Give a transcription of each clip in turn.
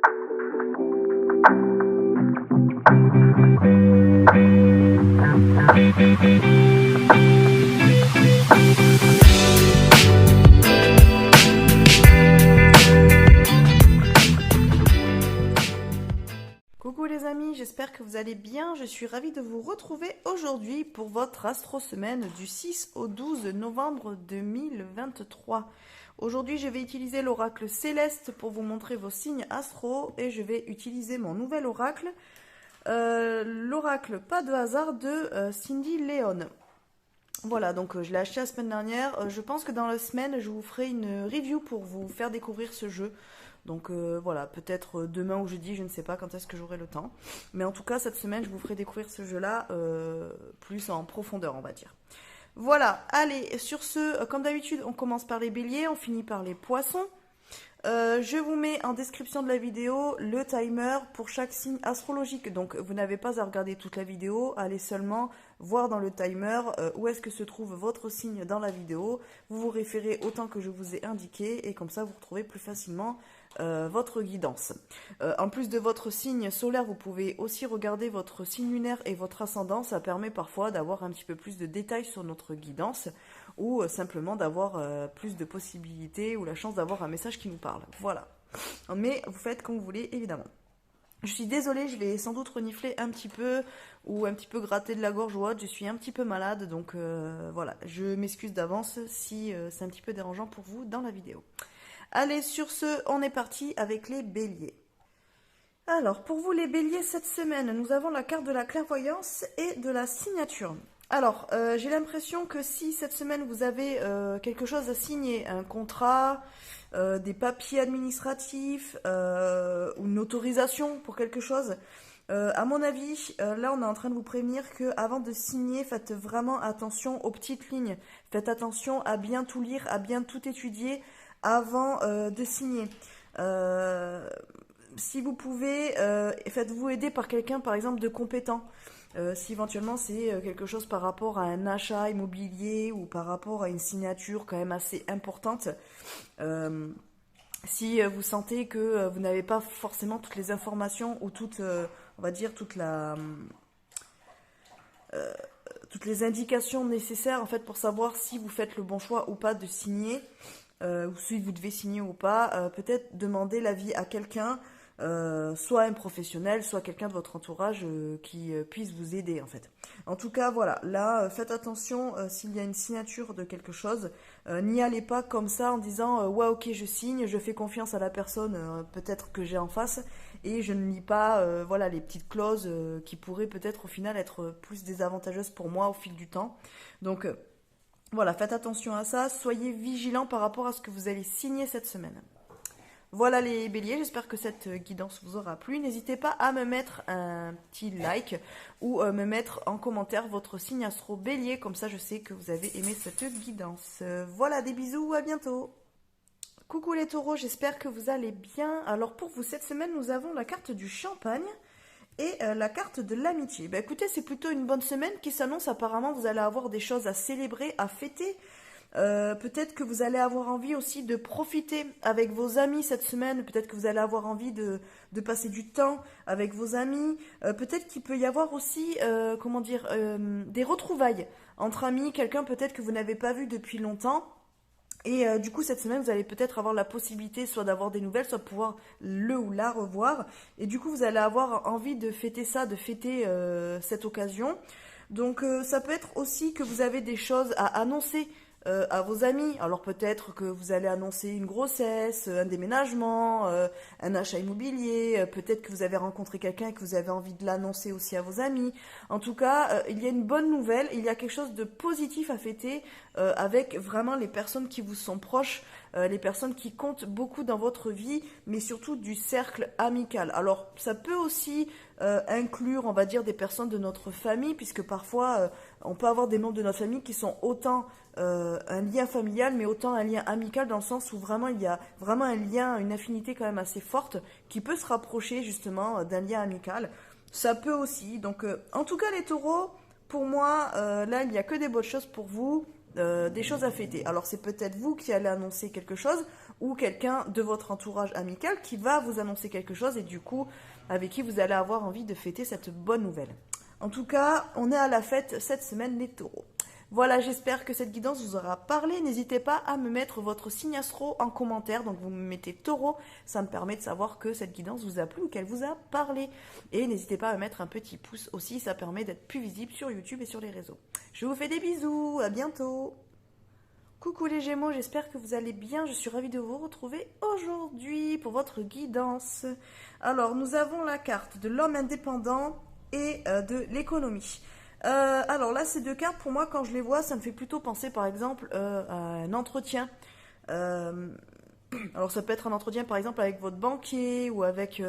Coucou les amis, j'espère que vous allez bien. Je suis ravie de vous retrouver aujourd'hui pour votre astro-semaine du 6 au 12 novembre 2023. Aujourd'hui, je vais utiliser l'oracle céleste pour vous montrer vos signes astro et je vais utiliser mon nouvel oracle, l'oracle pas de hasard de Cindy Léon. Voilà, donc je l'ai acheté la semaine dernière. Je pense que dans la semaine, je vous ferai une review pour vous faire découvrir ce jeu. Donc voilà, peut-être demain ou jeudi, je ne sais pas quand est-ce que j'aurai le temps. Mais en tout cas, cette semaine, je vous ferai découvrir ce jeu-là plus en profondeur, on va dire. Voilà, allez, sur ce, comme d'habitude, on commence par les béliers, on finit par les poissons. Je vous mets en description de la vidéo le timer pour chaque signe astrologique. Donc vous n'avez pas à regarder toute la vidéo, allez seulement voir dans le timer où est-ce que se trouve votre signe dans la vidéo. Vous vous référez au temps que je vous ai indiqué et comme ça vous retrouvez plus facilement votre guidance. En plus de votre signe solaire, vous pouvez aussi regarder votre signe lunaire et votre ascendant. Ça permet parfois d'avoir un petit peu plus de détails sur notre guidance ou simplement d'avoir plus de possibilités ou la chance d'avoir un message qui nous parle. Voilà. Mais vous faites comme vous voulez, évidemment. Je suis désolée, je vais sans doute renifler un petit peu ou un petit peu gratter de la gorge ou autre. Je suis un petit peu malade, donc voilà. Je m'excuse d'avance si c'est un petit peu dérangeant pour vous dans la vidéo. Allez, sur ce, on est parti avec les béliers. Alors, pour vous les béliers, cette semaine, nous avons la carte de la clairvoyance et de la signature. Alors, j'ai l'impression que si cette semaine vous avez quelque chose à signer, un contrat, des papiers administratifs, ou une autorisation pour quelque chose, à mon avis, là on est en train de vous prévenir que avant de signer, faites vraiment attention aux petites lignes. Faites attention à bien tout lire, à bien tout étudier avant de signer. Si vous pouvez, faites-vous aider par quelqu'un, par exemple, de compétent. Si éventuellement c'est quelque chose par rapport à un achat immobilier ou par rapport à une signature quand même assez importante. Si vous sentez que vous n'avez pas forcément toutes les informations ou toutes, on va dire, toutes les indications nécessaires en fait pour savoir si vous faites le bon choix ou pas de signer, ou si vous devez signer ou pas, peut-être demander l'avis à quelqu'un. Soit un professionnel, soit quelqu'un de votre entourage qui puisse vous aider en fait. En tout cas, voilà, là, faites attention s'il y a une signature de quelque chose, n'y allez pas comme ça en disant ouais ok je signe, je fais confiance à la personne peut-être que j'ai en face et je ne lis pas voilà les petites clauses qui pourraient peut-être au final être plus désavantageuses pour moi au fil du temps. Donc voilà, faites attention à ça, soyez vigilants par rapport à ce que vous allez signer cette semaine. Voilà les béliers, j'espère que cette guidance vous aura plu. N'hésitez pas à me mettre un petit like ou me mettre en commentaire votre signe astro bélier, comme ça je sais que vous avez aimé cette guidance. Voilà, des bisous, à bientôt. Coucou les taureaux, j'espère que vous allez bien. Alors pour vous, cette semaine, nous avons la carte du champagne et la carte de l'amitié. Bah écoutez, c'est plutôt une bonne semaine qui s'annonce. Apparemment, vous allez avoir des choses à célébrer, à fêter. Peut-être que vous allez avoir envie aussi de profiter avec vos amis cette semaine. Peut-être que vous allez avoir envie de passer du temps avec vos amis. Peut-être qu'il peut y avoir aussi, des retrouvailles entre amis. Quelqu'un peut-être que vous n'avez pas vu depuis longtemps. Et du coup, cette semaine, vous allez peut-être avoir la possibilité soit d'avoir des nouvelles, soit de pouvoir le ou la revoir. Et du coup, vous allez avoir envie de fêter ça, de fêter cette occasion. Donc, ça peut être aussi que vous avez des choses à annoncer à vos amis. Alors peut-être que vous allez annoncer une grossesse, un déménagement, un achat immobilier, peut-être que vous avez rencontré quelqu'un et que vous avez envie de l'annoncer aussi à vos amis. En tout cas, il y a une bonne nouvelle, il y a quelque chose de positif à fêter avec vraiment les personnes qui vous sont proches, les personnes qui comptent beaucoup dans votre vie, mais surtout du cercle amical. Alors ça peut aussi inclure, on va dire, des personnes de notre famille, puisque parfois on peut avoir des membres de notre famille qui sont autant un lien familial, mais autant un lien amical, dans le sens où vraiment il y a vraiment un lien, une affinité quand même assez forte qui peut se rapprocher justement d'un lien amical. Ça peut aussi. Donc en tout cas les taureaux, pour moi, là il n'y a que des bonnes choses pour vous. des choses à fêter. Alors c'est peut-être vous qui allez annoncer quelque chose ou quelqu'un de votre entourage amical qui va vous annoncer quelque chose et du coup avec qui vous allez avoir envie de fêter cette bonne nouvelle. En tout cas, on est à la fête cette semaine les taureaux. Voilà, j'espère que cette guidance vous aura parlé. N'hésitez pas à me mettre votre signe astro en commentaire. Donc vous me mettez taureau, ça me permet de savoir que cette guidance vous a plu ou qu'elle vous a parlé. Et n'hésitez pas à me mettre un petit pouce aussi, ça permet d'être plus visible sur YouTube et sur les réseaux. Je vous fais des bisous, à bientôt. Coucou les Gémeaux, j'espère que vous allez bien. Je suis ravie de vous retrouver aujourd'hui pour votre guidance. Alors, nous avons la carte de l'homme indépendant et de l'économie. Alors là, ces deux cartes, pour moi, quand je les vois, ça me fait plutôt penser, par exemple, à un entretien. Euh, alors, ça peut être un entretien, par exemple, avec votre banquier ou avec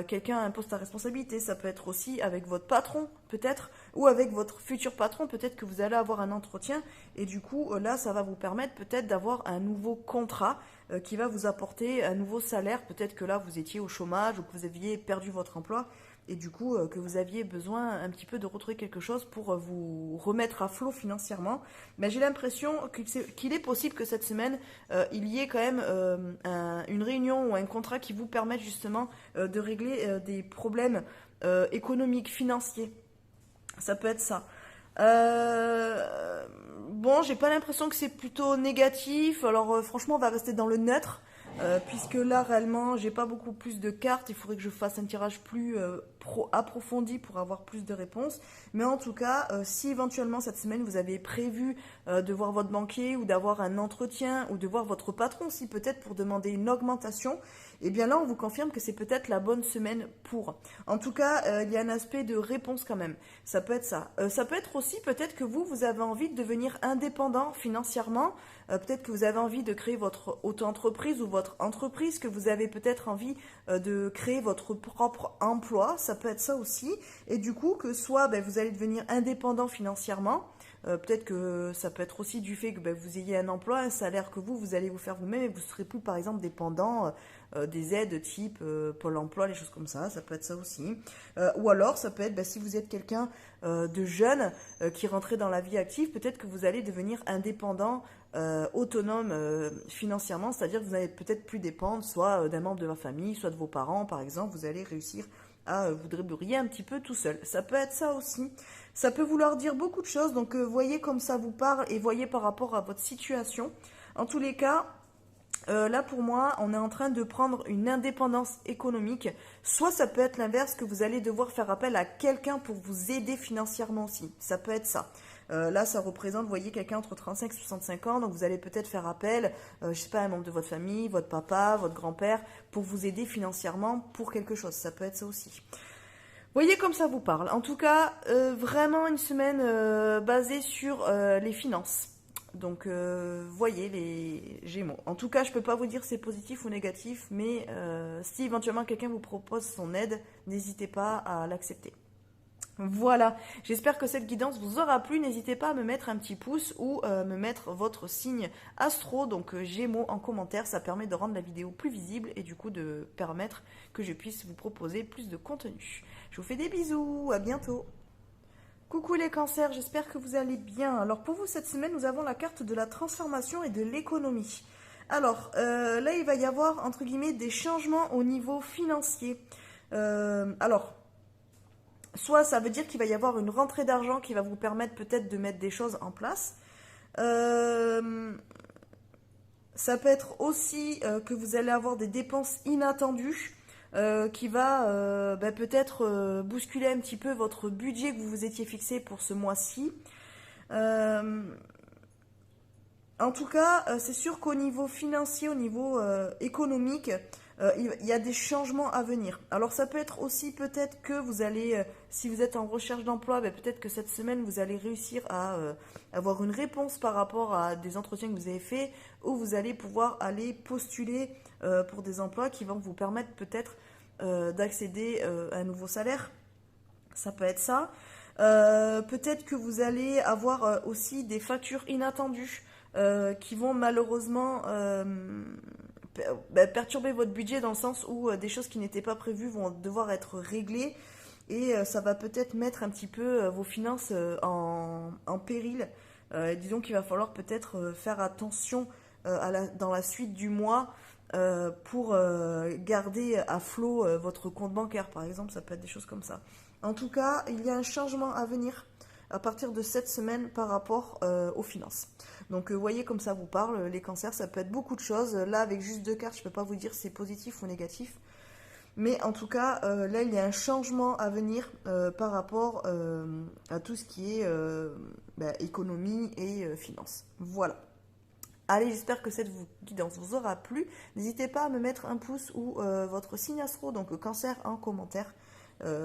quelqu'un à un poste à responsabilité. Ça peut être aussi avec votre patron, peut-être, ou avec votre futur patron. Peut-être que vous allez avoir un entretien et du coup, là, ça va vous permettre peut-être d'avoir un nouveau contrat qui va vous apporter un nouveau salaire. Peut-être que là, vous étiez au chômage ou que vous aviez perdu votre emploi et du coup que vous aviez besoin un petit peu de retrouver quelque chose pour vous remettre à flot financièrement. Mais j'ai l'impression qu'il est possible que cette semaine, il y ait quand même une réunion ou un contrat qui vous permette justement de régler des problèmes économiques, financiers. Ça peut être ça. Bon, j'ai pas l'impression que c'est plutôt négatif. Alors franchement, on va rester dans le neutre. Puisque là réellement j'ai pas beaucoup plus de cartes, il faudrait que je fasse un tirage plus approfondi pour avoir plus de réponses. Mais en tout cas, si éventuellement cette semaine vous avez prévu de voir votre banquier ou d'avoir un entretien ou de voir votre patron aussi peut-être pour demander une augmentation, et bien là on vous confirme que c'est peut-être la bonne semaine pour. En tout cas, il y a un aspect de réponse quand même. Ça peut être ça. Ça peut être aussi peut-être que vous avez envie de devenir indépendant financièrement. Peut-être que vous avez envie de créer votre auto-entreprise ou votre entreprise, que vous avez peut-être envie de créer votre propre emploi, ça peut être ça aussi. Et du coup, que soit vous allez devenir indépendant financièrement, peut-être que ça peut être aussi du fait que vous ayez un emploi, un salaire que vous allez vous faire vous-même et vous ne serez plus par exemple dépendant des aides type Pôle emploi, les choses comme ça peut être ça aussi. Ou alors ça peut être si vous êtes quelqu'un de jeune qui rentrait dans la vie active, peut-être que vous allez devenir indépendant, autonome financièrement, c'est-à-dire que vous n'allez peut-être plus dépendre soit d'un membre de la famille, soit de vos parents par exemple, vous allez réussir à vous débrouiller un petit peu tout seul. Ça peut être ça aussi. Ça peut vouloir dire beaucoup de choses, donc voyez comme ça vous parle et voyez par rapport à votre situation. En tous les cas, là pour moi, on est en train de prendre une indépendance économique. Soit ça peut être l'inverse, que vous allez devoir faire appel à quelqu'un pour vous aider financièrement aussi. Ça peut être ça. Là, ça représente, vous voyez, quelqu'un entre 35 et 65 ans, donc vous allez peut-être faire appel, je sais pas, à un membre de votre famille, votre papa, votre grand-père, pour vous aider financièrement pour quelque chose. Ça peut être ça aussi. Voyez comme ça vous parle. En tout cas, vraiment une semaine basée sur les finances. Donc, voyez les Gémeaux. En tout cas, je peux pas vous dire si c'est positif ou négatif, mais si éventuellement quelqu'un vous propose son aide, n'hésitez pas à l'accepter. Voilà, j'espère que cette guidance vous aura plu. N'hésitez pas à me mettre un petit pouce ou me mettre votre signe astro, donc Gémeaux en commentaire. Ça permet de rendre la vidéo plus visible et du coup de permettre que je puisse vous proposer plus de contenu. Je vous fais des bisous, à bientôt. Coucou les cancers, j'espère que vous allez bien. Alors pour vous cette semaine, nous avons la carte de la transformation et de l'économie. Alors là, il va y avoir entre guillemets des changements au niveau financier. Alors, soit ça veut dire qu'il va y avoir une rentrée d'argent qui va vous permettre peut-être de mettre des choses en place. Ça peut être aussi que vous allez avoir des dépenses inattendues qui va peut-être bousculer un petit peu votre budget que vous vous étiez fixé pour ce mois-ci. Euh, En tout cas, c'est sûr qu'au niveau financier, au niveau économique, il y a des changements à venir. Alors ça peut être aussi peut-être que vous allez, si vous êtes en recherche d'emploi, peut-être que cette semaine vous allez réussir à avoir une réponse par rapport à des entretiens que vous avez faits, ou vous allez pouvoir aller postuler pour des emplois qui vont vous permettre peut-être d'accéder à un nouveau salaire. Ça peut être ça. Peut-être que vous allez avoir aussi des factures inattendues qui vont malheureusement perturber votre budget dans le sens où des choses qui n'étaient pas prévues vont devoir être réglées et ça va peut-être mettre un petit peu vos finances en péril. Disons qu'il va falloir peut-être faire attention dans la suite du mois pour garder à flot votre compte bancaire, par exemple, ça peut être des choses comme ça. En tout cas, il y a un changement à venir à partir de cette semaine par rapport aux finances. Donc, voyez comme ça vous parle, les cancers, ça peut être beaucoup de choses. Là, avec juste 2 cartes, je ne peux pas vous dire si c'est positif ou négatif. Mais en tout cas, là, il y a un changement à venir par rapport à tout ce qui est économie et finances. Voilà. Allez, j'espère que cette guidance vous aura plu. N'hésitez pas à me mettre un pouce ou votre signe astro, donc cancer, en commentaire.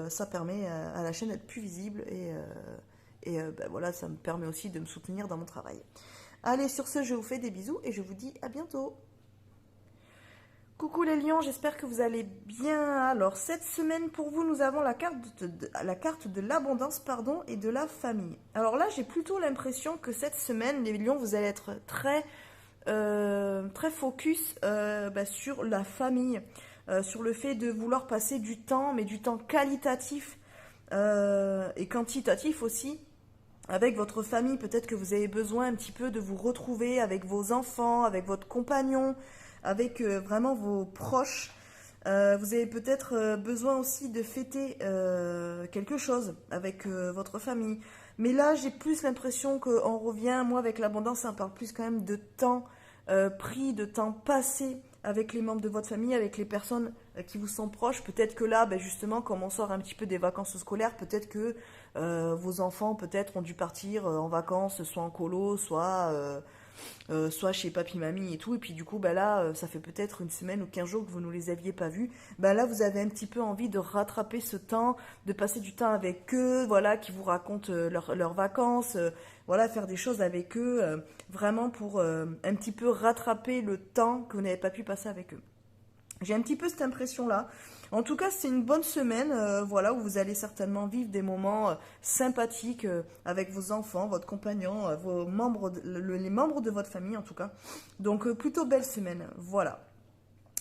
Ça permet à la chaîne d'être plus visible et voilà, ça me permet aussi de me soutenir dans mon travail. Allez, sur ce, je vous fais des bisous et je vous dis à bientôt. Coucou les lions, j'espère que vous allez bien. Alors, cette semaine, pour vous, nous avons la carte de l'abondance, et de la famille. Alors là, j'ai plutôt l'impression que cette semaine, les lions, vous allez être très focus sur la famille, sur le fait de vouloir passer du temps, mais du temps qualitatif et quantitatif aussi, avec votre famille. Peut-être que vous avez besoin un petit peu de vous retrouver avec vos enfants, avec votre compagnon, avec vraiment vos proches. Vous avez peut-être besoin aussi de fêter quelque chose avec votre famille. Mais là, j'ai plus l'impression qu'on revient, moi avec l'abondance, ça me parle plus quand même de temps pris, de temps passé avec les membres de votre famille, avec les personnes qui vous sont proches. Peut-être que là, justement, comme on sort un petit peu des vacances scolaires, peut-être que vos enfants peut-être ont dû partir en vacances, soit en colo, soit chez papy, mamie et tout, et puis du coup, là, ça fait peut-être une semaine ou 15 jours que vous ne les aviez pas vus. Là, vous avez un petit peu envie de rattraper ce temps, de passer du temps avec eux, voilà, qui vous racontent leurs vacances, voilà, faire des choses avec eux, vraiment pour un petit peu rattraper le temps que vous n'avez pas pu passer avec eux. J'ai un petit peu cette impression-là. En tout cas, c'est une bonne semaine, voilà, où vous allez certainement vivre des moments sympathiques avec vos enfants, votre compagnon, les membres de votre famille en tout cas. Donc, plutôt belle semaine, voilà.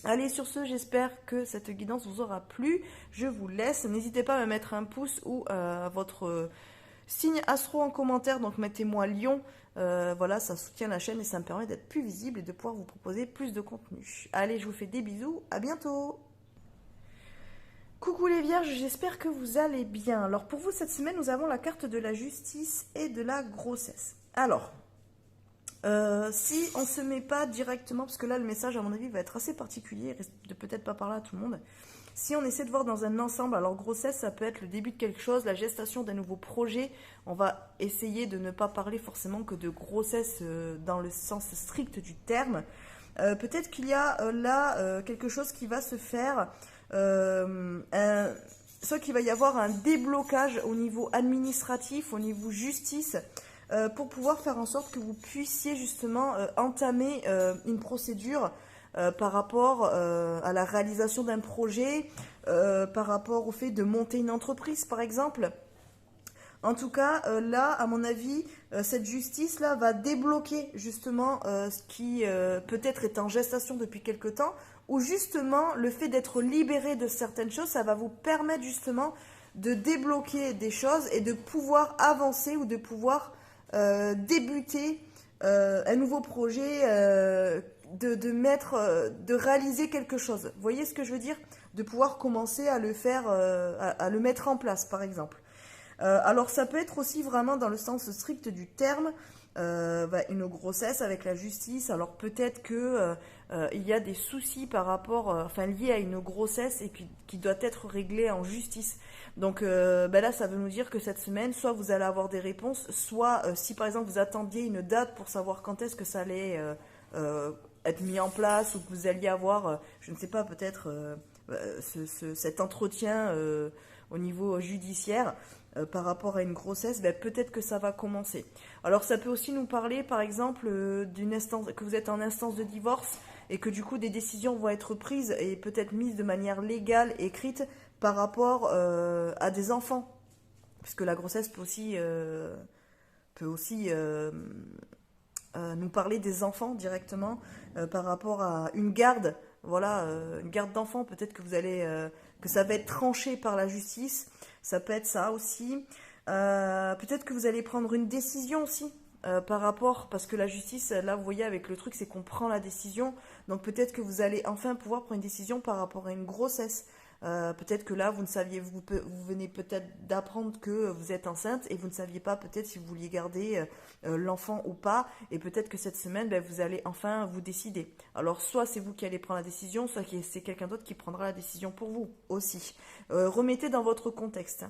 Allez, sur ce, j'espère que cette guidance vous aura plu. Je vous laisse. N'hésitez pas à me mettre un pouce ou votre signe astro en commentaire. Donc, mettez-moi Lion. Voilà, ça soutient la chaîne et ça me permet d'être plus visible et de pouvoir vous proposer plus de contenu. Allez, je vous fais des bisous. À bientôt. Coucou les vierges, j'espère que vous allez bien. Alors pour vous cette semaine, nous avons la carte de la justice et de la grossesse. Alors, si on ne se met pas directement, parce que là le message à mon avis va être assez particulier, il risque de peut-être pas parler à tout le monde. Si on essaie de voir dans un ensemble, alors grossesse ça peut être le début de quelque chose, la gestation d'un nouveau projet. On va essayer de ne pas parler forcément que de grossesse dans le sens strict du terme. Peut-être qu'il y a là quelque chose qui va se faire. Soit qu'il va y avoir un déblocage au niveau administratif, au niveau justice, pour pouvoir faire en sorte que vous puissiez justement entamer une procédure par rapport à la réalisation d'un projet, par rapport au fait de monter une entreprise par exemple. En tout cas, là, à mon avis, cette justice-là va débloquer justement ce qui peut-être est en gestation depuis quelque temps, ou justement le fait d'être libéré de certaines choses, ça va vous permettre justement de débloquer des choses et de pouvoir avancer ou de pouvoir débuter un nouveau projet, de réaliser quelque chose. Vous voyez ce que je veux dire? De pouvoir commencer à le faire, à le mettre en place, par exemple. Alors ça peut être aussi vraiment dans le sens strict du terme, une grossesse avec la justice. Alors peut-être que il y a des soucis par rapport, liés à une grossesse et qui doit être réglée en justice. Donc là, ça veut nous dire que cette semaine, soit vous allez avoir des réponses, soit si par exemple vous attendiez une date pour savoir quand est-ce que ça allait être mis en place, ou que vous alliez avoir, je ne sais pas, peut-être cet entretien au niveau judiciaire par rapport à une grossesse, peut-être que ça va commencer. Alors ça peut aussi nous parler par exemple d'une instance, que vous êtes en instance de divorce et que du coup des décisions vont être prises et peut-être mises de manière légale, écrite, par rapport à des enfants. Puisque la grossesse peut aussi nous parler des enfants directement par rapport à une garde. Voilà, une garde d'enfants, peut-être que que ça va être tranché par la justice. Ça peut être ça aussi. Peut-être que vous allez prendre une décision aussi par rapport, parce que la justice, là, vous voyez, avec le truc, c'est qu'on prend la décision. Donc peut-être que vous allez enfin pouvoir prendre une décision par rapport à une grossesse. Peut-être que là, vous ne saviez, vous venez peut-être d'apprendre que vous êtes enceinte et vous ne saviez pas peut-être si vous vouliez garder l'enfant ou pas. Et peut-être que cette semaine, ben, vous allez enfin vous décider. Alors, soit c'est vous qui allez prendre la décision, soit c'est quelqu'un d'autre qui prendra la décision pour vous aussi. Remettez dans votre contexte.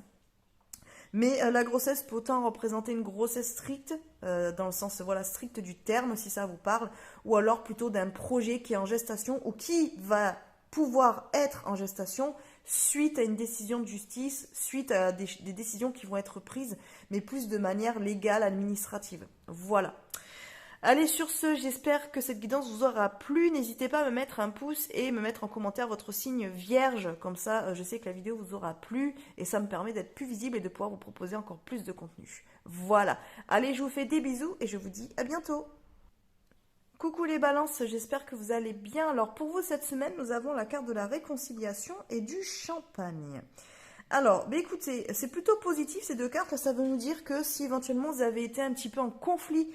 Mais la grossesse peut autant représenter une grossesse stricte, dans le sens voilà, strict du terme, si ça vous parle, ou alors plutôt d'un projet qui est en gestation ou qui va pouvoir être en gestation suite à une décision de justice, suite à des décisions qui vont être prises, mais plus de manière légale, administrative. Voilà. Allez, sur ce, j'espère que cette guidance vous aura plu. N'hésitez pas à me mettre un pouce et me mettre en commentaire votre signe vierge. Comme ça, je sais que la vidéo vous aura plu et ça me permet d'être plus visible et de pouvoir vous proposer encore plus de contenu. Voilà. Allez, je vous fais des bisous et je vous dis à bientôt. Coucou les balances, j'espère que vous allez bien. Alors pour vous cette semaine, nous avons la carte de la réconciliation et du champagne. Alors, bah écoutez, c'est plutôt positif ces deux cartes. Ça veut nous dire que si éventuellement vous avez été un petit peu en conflit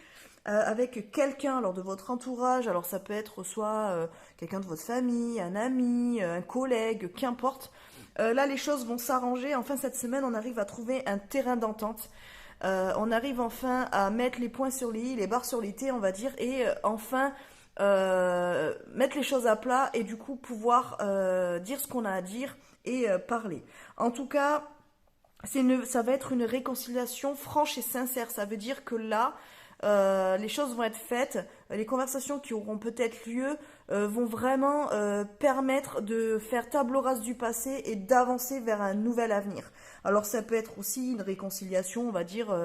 avec quelqu'un lors de votre entourage, alors ça peut être soit quelqu'un de votre famille, un ami, un collègue, qu'importe. Là, les choses vont s'arranger. Enfin, cette semaine, on arrive à trouver un terrain d'entente. On arrive enfin à mettre les points sur les i, les barres sur les t, on va dire, et enfin mettre les choses à plat et du coup pouvoir dire ce qu'on a à dire et parler. En tout cas, ça va être une réconciliation franche et sincère. Ça veut dire que là, les choses vont être faites, les conversations qui auront peut-être lieu vont vraiment permettre de faire table rase du passé et d'avancer vers un nouvel avenir. Alors ça peut être aussi une réconciliation, on va dire,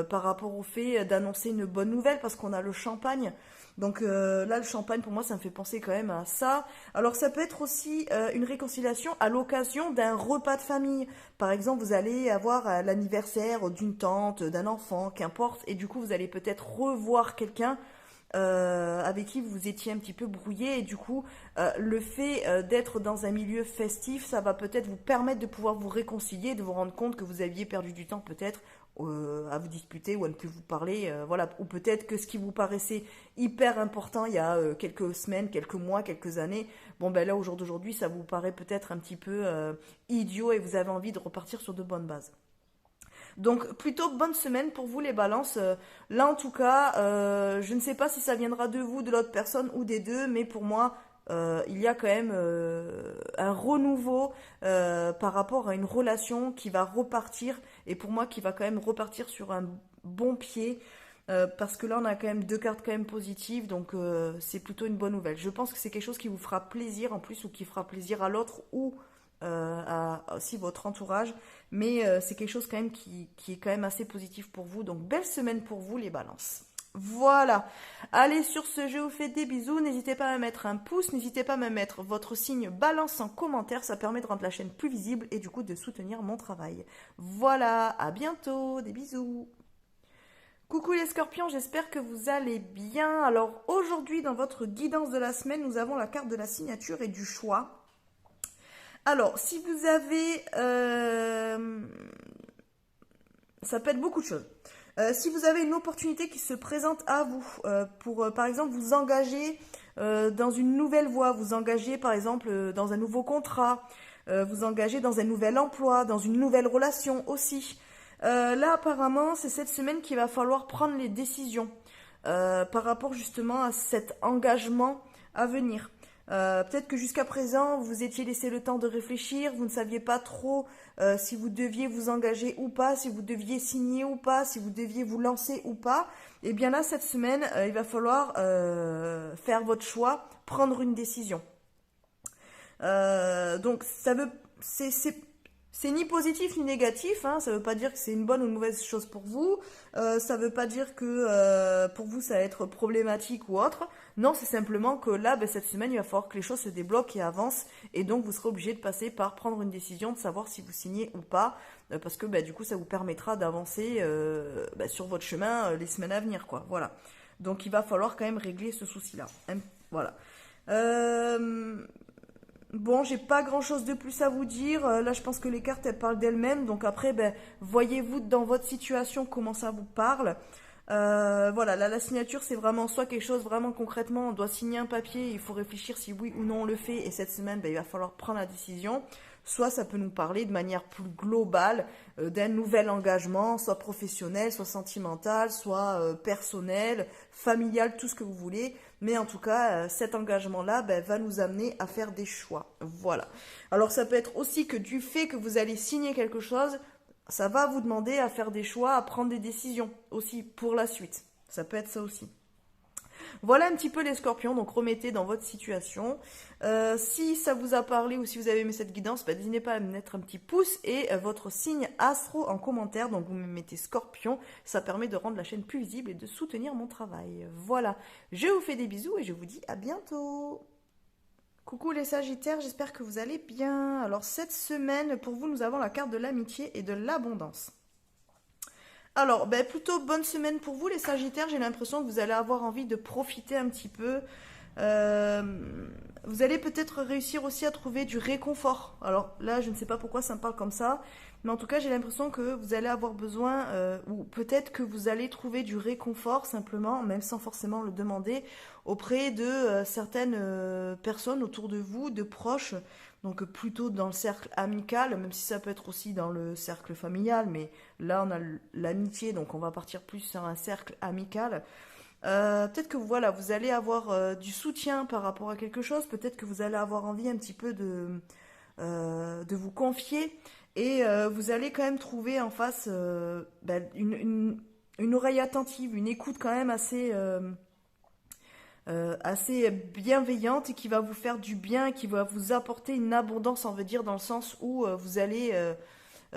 par rapport au fait d'annoncer une bonne nouvelle, parce qu'on a le champagne. Donc là, le champagne, pour moi, ça me fait penser quand même à ça. Alors ça peut être aussi une réconciliation à l'occasion d'un repas de famille. Par exemple, vous allez avoir l'anniversaire d'une tante, d'un enfant, qu'importe, et du coup, vous allez peut-être revoir quelqu'un avec qui vous étiez un petit peu brouillé, et du coup le fait d'être dans un milieu festif, ça va peut-être vous permettre de pouvoir vous réconcilier, de vous rendre compte que vous aviez perdu du temps peut-être à vous disputer ou à ne plus vous parler, voilà, ou peut-être que ce qui vous paraissait hyper important il y a quelques semaines, quelques mois, quelques années, bon ben là au jour d'aujourd'hui ça vous paraît peut-être un petit peu idiot et vous avez envie de repartir sur de bonnes bases. Donc plutôt bonne semaine pour vous les balances. Là en tout cas, je ne sais pas si ça viendra de vous, de l'autre personne ou des deux, mais pour moi, il y a quand même un renouveau par rapport à une relation qui va repartir, et pour moi qui va quand même repartir sur un bon pied. Parce que là on a quand même deux cartes quand même positives, donc c'est plutôt une bonne nouvelle. Je pense que c'est quelque chose qui vous fera plaisir en plus, ou qui fera plaisir à l'autre, ou à aussi votre entourage, mais c'est quelque chose quand même qui est quand même assez positif pour vous. Donc belle semaine pour vous les balances. Voilà. Allez, sur ce, je vous fais des bisous. N'hésitez pas à me mettre un pouce, n'hésitez pas à me mettre votre signe balance en commentaire, ça permet de rendre la chaîne plus visible et du coup de soutenir mon travail. Voilà, à bientôt, des bisous. Coucou les scorpions, j'espère que vous allez bien. Alors aujourd'hui dans votre guidance de la semaine, nous avons la carte de la signature et du choix. Alors, si vous avez... ça peut être beaucoup de choses. Si vous avez une opportunité qui se présente à vous, pour, par exemple, vous engager dans une nouvelle voie, vous engager, par exemple, dans un nouveau contrat, vous engager dans un nouvel emploi, dans une nouvelle relation aussi. Là, apparemment, c'est cette semaine qu'il va falloir prendre les décisions par rapport justement à cet engagement à venir. Peut-être que jusqu'à présent, vous étiez laissé le temps de réfléchir, vous ne saviez pas trop si vous deviez vous engager ou pas, si vous deviez signer ou pas, si vous deviez vous lancer ou pas. Et bien là, cette semaine, il va falloir faire votre choix, prendre une décision. Donc, c'est ni positif ni négatif, hein. Ça ne veut pas dire que c'est une bonne ou une mauvaise chose pour vous. Ça ne veut pas dire que pour vous ça va être problématique ou autre. Non, c'est simplement que là, ben, cette semaine, il va falloir que les choses se débloquent et avancent. Et donc, vous serez obligé de passer par prendre une décision, de savoir si vous signez ou pas. Parce que du coup, ça vous permettra d'avancer sur votre chemin les semaines à venir, quoi. Voilà. Donc, il va falloir quand même régler ce souci-là. Voilà. Bon, j'ai pas grand chose de plus à vous dire. Là, je pense que les cartes, elles parlent d'elles-mêmes. Donc après, voyez-vous dans votre situation comment ça vous parle. Voilà, là, la signature, c'est vraiment soit quelque chose, vraiment concrètement, on doit signer un papier, il faut réfléchir si oui ou non on le fait, et cette semaine, ben, il va falloir prendre la décision. Soit ça peut nous parler de manière plus globale d'un nouvel engagement, soit professionnel, soit sentimental, soit personnel, familial, tout ce que vous voulez. Mais en tout cas, cet engagement-là ben, va nous amener à faire des choix. Voilà. Alors ça peut être aussi que du fait que vous allez signer quelque chose, ça va vous demander à faire des choix, à prendre des décisions aussi pour la suite. Ça peut être ça aussi. Voilà un petit peu les scorpions, donc remettez dans votre situation. Si ça vous a parlé ou si vous avez aimé cette guidance, bah, n'hésitez pas à me mettre un petit pouce et votre signe astro en commentaire. Donc vous me mettez scorpion, ça permet de rendre la chaîne plus visible et de soutenir mon travail. Voilà, je vous fais des bisous et je vous dis à bientôt. Coucou les Sagittaires, j'espère que vous allez bien. Alors cette semaine, pour vous, nous avons la carte de l'amitié et de l'abondance. Alors, ben, plutôt bonne semaine pour vous les Sagittaires. J'ai l'impression que vous allez avoir envie de profiter un petit peu. Vous allez peut-être réussir aussi à trouver du réconfort. Alors là, je ne sais pas pourquoi ça me parle comme ça. Mais en tout cas, j'ai l'impression que vous allez avoir besoin, ou peut-être que vous allez trouver du réconfort simplement, même sans forcément le demander, auprès de certaines personnes autour de vous, de proches. Donc plutôt dans le cercle amical, même si ça peut être aussi dans le cercle familial, mais là on a l'amitié, donc on va partir plus sur un cercle amical. Peut-être que voilà, vous allez avoir du soutien par rapport à quelque chose, peut-être que vous allez avoir envie un petit peu de vous confier, et vous allez quand même trouver en face ben, une oreille attentive, une écoute quand même assez bienveillante et qui va vous faire du bien, qui va vous apporter une abondance, on veut dire, dans le sens où vous allez,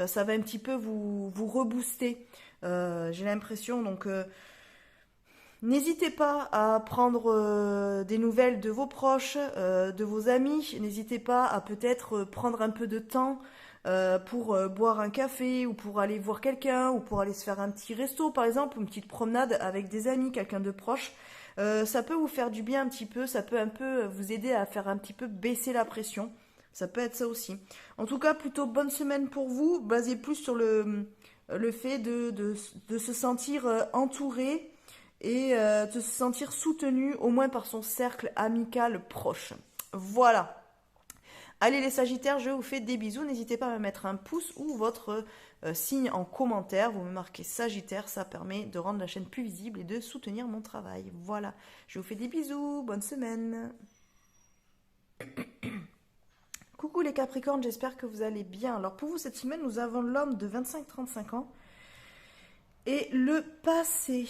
ça va un petit peu vous rebooster. J'ai l'impression, donc n'hésitez pas à prendre des nouvelles de vos proches, de vos amis. N'hésitez pas à peut-être prendre un peu de temps pour boire un café ou pour aller voir quelqu'un ou pour aller se faire un petit resto par exemple, ou une petite promenade avec des amis, quelqu'un de proche. Ça peut vous faire du bien un petit peu, ça peut un peu vous aider à faire un petit peu baisser la pression. Ça peut être ça aussi. En tout cas, plutôt bonne semaine pour vous, basé plus sur le fait de se sentir entouré et de se sentir soutenu au moins par son cercle amical proche. Voilà. Allez les Sagittaires, je vous fais des bisous. N'hésitez pas à me mettre un pouce ou votre signe en commentaire. Vous me marquez Sagittaire, ça permet de rendre la chaîne plus visible et de soutenir mon travail. Voilà, je vous fais des bisous, bonne semaine. Coucou les Capricornes, j'espère que vous allez bien. Alors pour vous cette semaine, nous avons l'homme de 25-35 ans et le passé.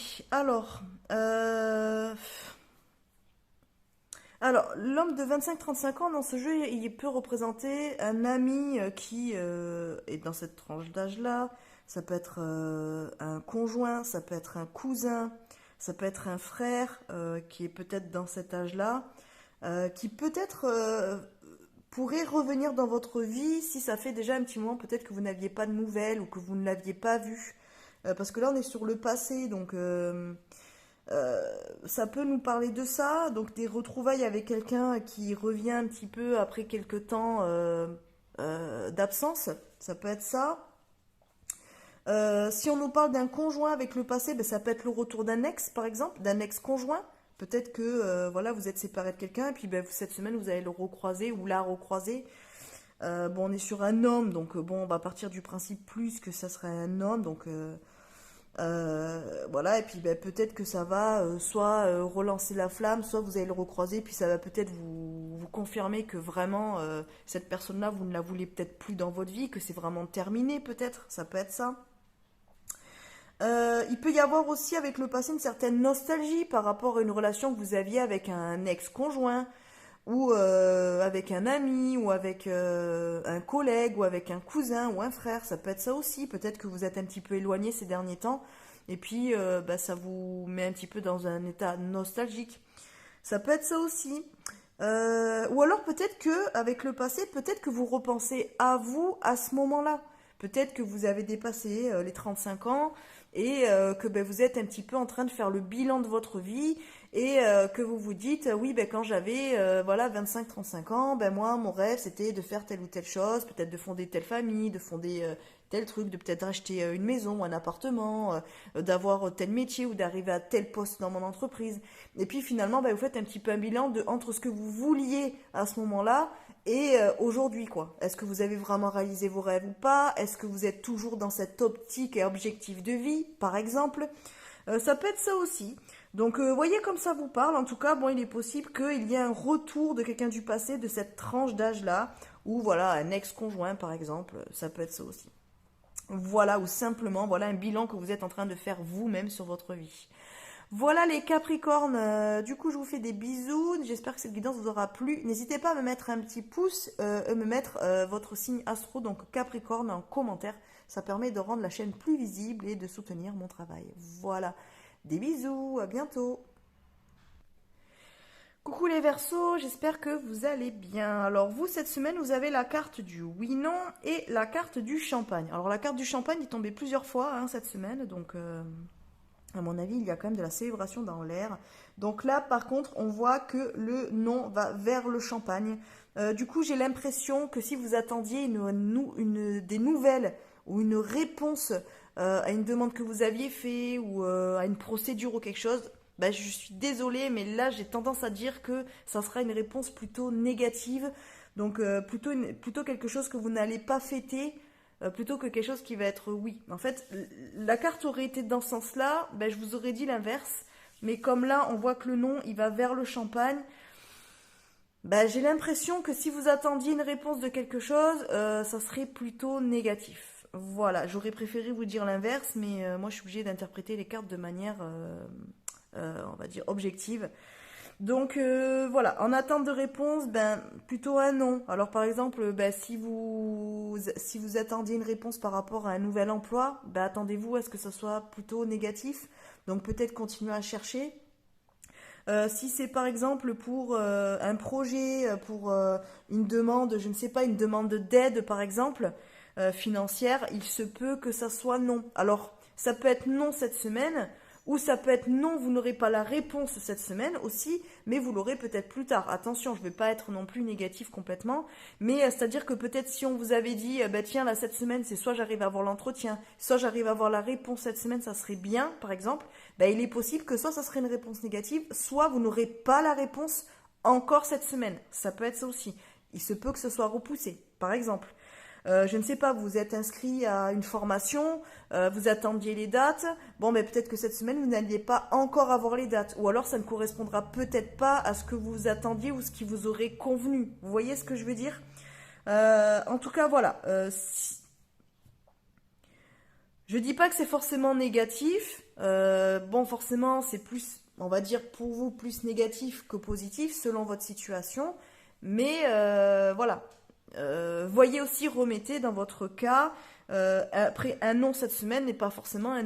Alors, l'homme de 25-35 ans, dans ce jeu, il peut représenter un ami qui est dans cette tranche d'âge-là. Ça peut être un conjoint, ça peut être un cousin, ça peut être un frère qui est peut-être dans cet âge-là, qui peut-être pourrait revenir dans votre vie si ça fait déjà un petit moment, peut-être que vous n'aviez pas de nouvelles ou que vous ne l'aviez pas vu. Parce que là, on est sur le passé, donc... ça peut nous parler de ça, donc des retrouvailles avec quelqu'un qui revient un petit peu après quelques temps d'absence, ça peut être ça. Si on nous parle d'un conjoint avec le passé, ben, ça peut être le retour d'un ex, par exemple, d'un ex-conjoint. Peut-être que voilà, vous êtes séparé de quelqu'un et puis ben, cette semaine vous allez le recroiser ou la recroiser. Bon, on est sur un homme, donc bon, on va partir du principe plus que ça serait un homme, donc voilà, et puis ben, peut-être que ça va soit relancer la flamme, soit vous allez le recroiser, puis ça va peut-être vous confirmer que vraiment cette personne-là, vous ne la voulez peut-être plus dans votre vie, que c'est vraiment terminé peut-être, ça peut être ça. Il peut y avoir aussi avec le passé une certaine nostalgie par rapport à une relation que vous aviez avec un ex-conjoint, ou avec un ami, ou avec un collègue, ou avec un cousin, ou un frère, ça peut être ça aussi. Peut-être que vous êtes un petit peu éloigné ces derniers temps, et puis bah, ça vous met un petit peu dans un état nostalgique. Ça peut être ça aussi. Ou alors peut-être que avec le passé, peut-être que vous repensez à vous à ce moment-là. Peut-être que vous avez dépassé les 35 ans et que ben, vous êtes un petit peu en train de faire le bilan de votre vie et que vous vous dites, oui, ben, quand j'avais voilà, 25-35 ans, ben, moi, mon rêve, c'était de faire telle ou telle chose, peut-être de fonder telle famille, de fonder tel truc, de peut-être acheter une maison ou un appartement, d'avoir tel métier ou d'arriver à tel poste dans mon entreprise. Et puis finalement, ben, vous faites un petit peu un bilan entre ce que vous vouliez à ce moment-là et aujourd'hui, quoi. Est-ce que vous avez vraiment réalisé vos rêves ou pas? Est-ce que vous êtes toujours dans cette optique et objectif de vie, par exemple? Ça peut être ça aussi. Donc, voyez comme ça vous parle. En tout cas, bon, il est possible qu'il y ait un retour de quelqu'un du passé, de cette tranche d'âge-là, ou voilà, un ex-conjoint, par exemple. Ça peut être ça aussi. Voilà, ou simplement, voilà un bilan que vous êtes en train de faire vous-même sur votre vie. Voilà les Capricornes, du coup je vous fais des bisous, j'espère que cette guidance vous aura plu. N'hésitez pas à me mettre un petit pouce, me mettre votre signe astro, donc Capricorne, en commentaire. Ça permet de rendre la chaîne plus visible et de soutenir mon travail. Voilà, des bisous, à bientôt. Coucou les Verseaux, j'espère que vous allez bien. Alors vous, cette semaine, vous avez la carte du oui-non et la carte du champagne. Alors la carte du champagne est tombée plusieurs fois hein, cette semaine, donc à mon avis, il y a quand même de la célébration dans l'air. Donc là, par contre, on voit que le non va vers le champagne. Du coup, j'ai l'impression que si vous attendiez des nouvelles ou une réponse à une demande que vous aviez fait ou à une procédure ou quelque chose, bah, je suis désolée, mais là, j'ai tendance à dire que ça sera une réponse plutôt négative. Donc, plutôt quelque chose que vous n'allez pas fêter plutôt que quelque chose qui va être oui. En fait, la carte aurait été dans ce sens-là, ben, je vous aurais dit l'inverse. Mais comme là, on voit que le non, il va vers le champagne, ben, j'ai l'impression que si vous attendiez une réponse de quelque chose, ça serait plutôt négatif. Voilà, j'aurais préféré vous dire l'inverse, mais moi je suis obligée d'interpréter les cartes de manière, on va dire, objective. Donc voilà, en attente de réponse, ben plutôt un non. Alors par exemple, ben, si vous attendiez une réponse par rapport à un nouvel emploi, ben attendez-vous à ce que ce soit plutôt négatif. Donc peut-être continuer à chercher. Si c'est par exemple pour un projet, pour une demande, je ne sais pas, une demande d'aide par exemple, financière, il se peut que ça soit non. Alors ça peut être non cette semaine, ou ça peut être non, vous n'aurez pas la réponse cette semaine aussi, mais vous l'aurez peut-être plus tard. Attention, je ne vais pas être non plus négatif complètement, mais c'est-à-dire que peut-être si on vous avait dit, bah tiens, là cette semaine, c'est soit j'arrive à avoir l'entretien, soit j'arrive à avoir la réponse cette semaine, ça serait bien, par exemple, bah, il est possible que soit ça serait une réponse négative, soit vous n'aurez pas la réponse encore cette semaine. Ça peut être ça aussi. Il se peut que ce soit repoussé, par exemple. Je ne sais pas, vous êtes inscrit à une formation, vous attendiez les dates, bon, mais peut-être que cette semaine, vous n'alliez pas encore avoir les dates, ou alors ça ne correspondra peut-être pas à ce que vous attendiez ou ce qui vous aurait convenu. Vous voyez ce que je veux dire? En tout cas, voilà. Je dis pas que c'est forcément négatif. Bon, forcément, c'est plus, on va dire, pour vous, plus négatif que positif, selon votre situation. Mais voilà. Voyez aussi, remettez dans votre cas, après un non cette semaine n'est pas forcément un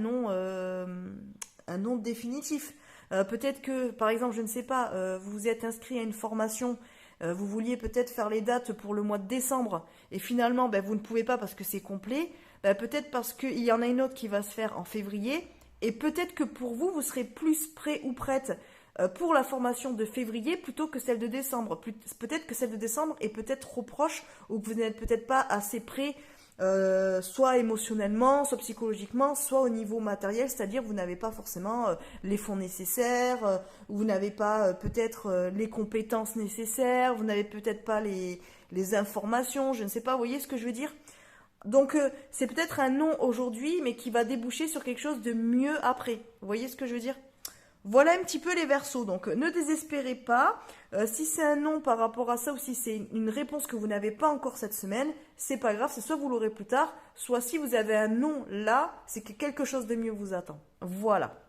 non définitif. Peut-être que, par exemple, je ne sais pas, vous vous êtes inscrit à une formation, vous vouliez peut-être faire les dates pour le mois de décembre, et finalement, ben, vous ne pouvez pas parce que c'est complet. Ben, peut-être parce qu'il y en a une autre qui va se faire en février, et peut-être que pour vous, vous serez plus prêt ou prête pour la formation de février plutôt que celle de décembre. Peut-être que celle de décembre est peut-être trop proche ou que vous n'êtes peut-être pas assez prêt, soit émotionnellement, soit psychologiquement, soit au niveau matériel, c'est-à-dire vous n'avez pas forcément les fonds nécessaires, vous n'avez pas peut-être les compétences nécessaires, vous n'avez peut-être pas les informations, je ne sais pas, vous voyez ce que je veux dire? Donc c'est peut-être un non aujourd'hui, mais qui va déboucher sur quelque chose de mieux après. Vous voyez ce que je veux dire? Voilà un petit peu les Verseaux, donc ne désespérez pas. Si c'est un non par rapport à ça ou si c'est une réponse que vous n'avez pas encore cette semaine, c'est pas grave, c'est soit vous l'aurez plus tard, soit si vous avez un non là, c'est que quelque chose de mieux vous attend. Voilà.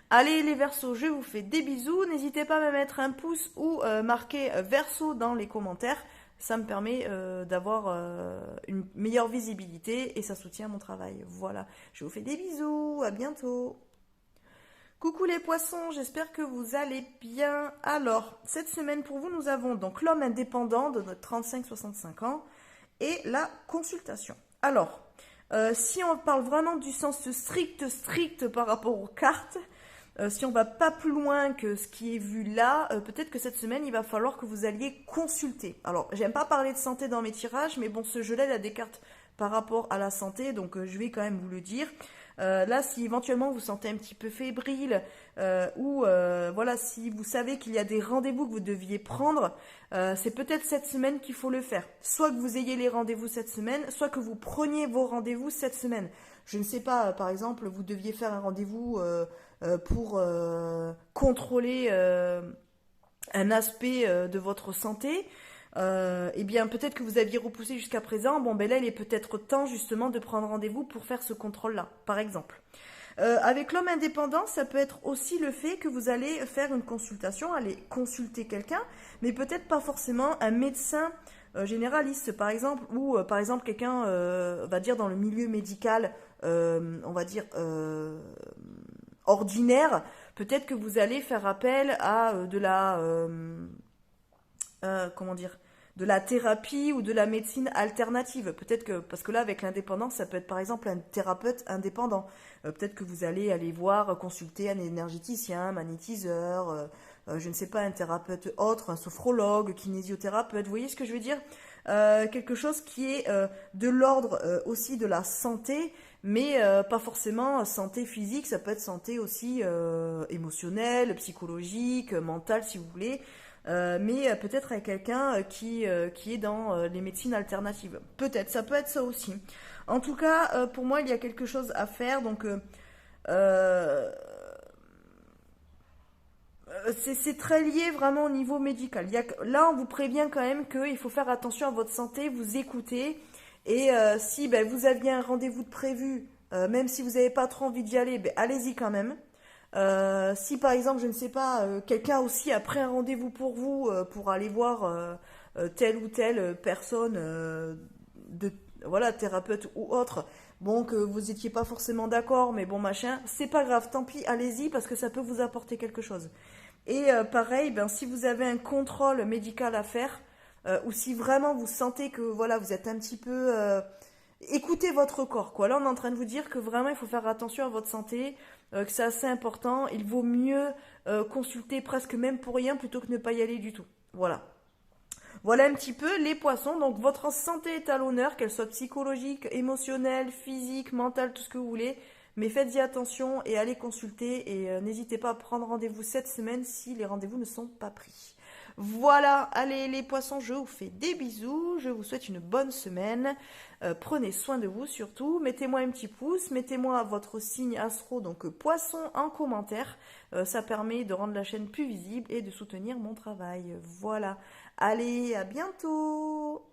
Allez les Verseaux, je vous fais des bisous. N'hésitez pas à me mettre un pouce ou marquer Verseau dans les commentaires. Ça me permet d'avoir une meilleure visibilité et ça soutient mon travail. Voilà. Je vous fais des bisous. À bientôt. Coucou les poissons, j'espère que vous allez bien. Alors, cette semaine pour vous, nous avons donc l'homme indépendant de notre 35-65 ans et la consultation. Alors, si on parle vraiment du sens strict par rapport aux cartes, si on va pas plus loin que ce qui est vu là, peut-être que cette semaine, il va falloir que vous alliez consulter. Alors, j'aime pas parler de santé dans mes tirages, mais bon, ce jeu-là, il a des cartes par rapport à la santé, donc je vais quand même vous le dire. Là, si éventuellement vous sentez un petit peu fébrile, ou voilà, si vous savez qu'il y a des rendez-vous que vous deviez prendre, c'est peut-être cette semaine qu'il faut le faire. Soit que vous ayez les rendez-vous cette semaine, soit que vous preniez vos rendez-vous cette semaine. Je ne sais pas, par exemple, vous deviez faire un rendez-vous pour contrôler un aspect de votre santé. Eh bien, peut-être que vous aviez repoussé jusqu'à présent. Bon, ben là, il est peut-être temps justement de prendre rendez-vous pour faire ce contrôle-là, par exemple. Avec l'homme indépendant, ça peut être aussi le fait que vous allez faire une consultation, aller consulter quelqu'un, mais peut-être pas forcément un médecin généraliste, par exemple, ou par exemple quelqu'un, va dire dans le milieu médical, on va dire ordinaire. Peut-être que vous allez faire appel à de la, comment dire, de la thérapie ou de la médecine alternative. Peut-être que, parce que là, avec l'indépendance, ça peut être par exemple un thérapeute indépendant. Peut-être que vous allez aller voir, consulter un énergéticien, un magnétiseur, je ne sais pas, un thérapeute autre, un sophrologue, kinésithérapeute. Vous voyez ce que je veux dire? Quelque chose qui est de l'ordre aussi de la santé, mais pas forcément santé physique, ça peut être santé aussi émotionnelle, psychologique, mentale si vous voulez. Mais peut-être avec quelqu'un qui est dans les médecines alternatives. Peut-être, ça peut être ça aussi. En tout cas, pour moi, il y a quelque chose à faire. Donc, euh, c'est très lié vraiment au niveau médical. Là, on vous prévient quand même qu'il faut faire attention à votre santé, vous écouter. Et si ben, vous aviez un rendez-vous de prévu, même si vous n'avez pas trop envie d'y aller, ben, allez-y quand même. Si par exemple, je ne sais pas, quelqu'un aussi a pris un rendez-vous pour vous pour aller voir telle ou telle personne, de, voilà, thérapeute ou autre, bon, que vous n'étiez pas forcément d'accord, mais bon, machin, c'est pas grave, tant pis, allez-y parce que ça peut vous apporter quelque chose. Et pareil, ben, si vous avez un contrôle médical à faire, ou si vraiment vous sentez que voilà, vous êtes un petit peu écoutez votre corps, quoi. Là, on est en train de vous dire que vraiment, il faut faire attention à votre santé, que c'est assez important. Il vaut mieux consulter presque même pour rien plutôt que ne pas y aller du tout. Voilà. Voilà un petit peu les poissons. Donc, votre santé est à l'honneur, qu'elle soit psychologique, émotionnelle, physique, mentale, tout ce que vous voulez. Mais faites-y attention et allez consulter. Et n'hésitez pas à prendre rendez-vous cette semaine si les rendez-vous ne sont pas pris. Voilà, allez les poissons, je vous fais des bisous, je vous souhaite une bonne semaine, prenez soin de vous surtout, mettez-moi un petit pouce, mettez-moi votre signe astro, donc poisson en commentaire, ça permet de rendre la chaîne plus visible et de soutenir mon travail. Voilà, allez, à bientôt!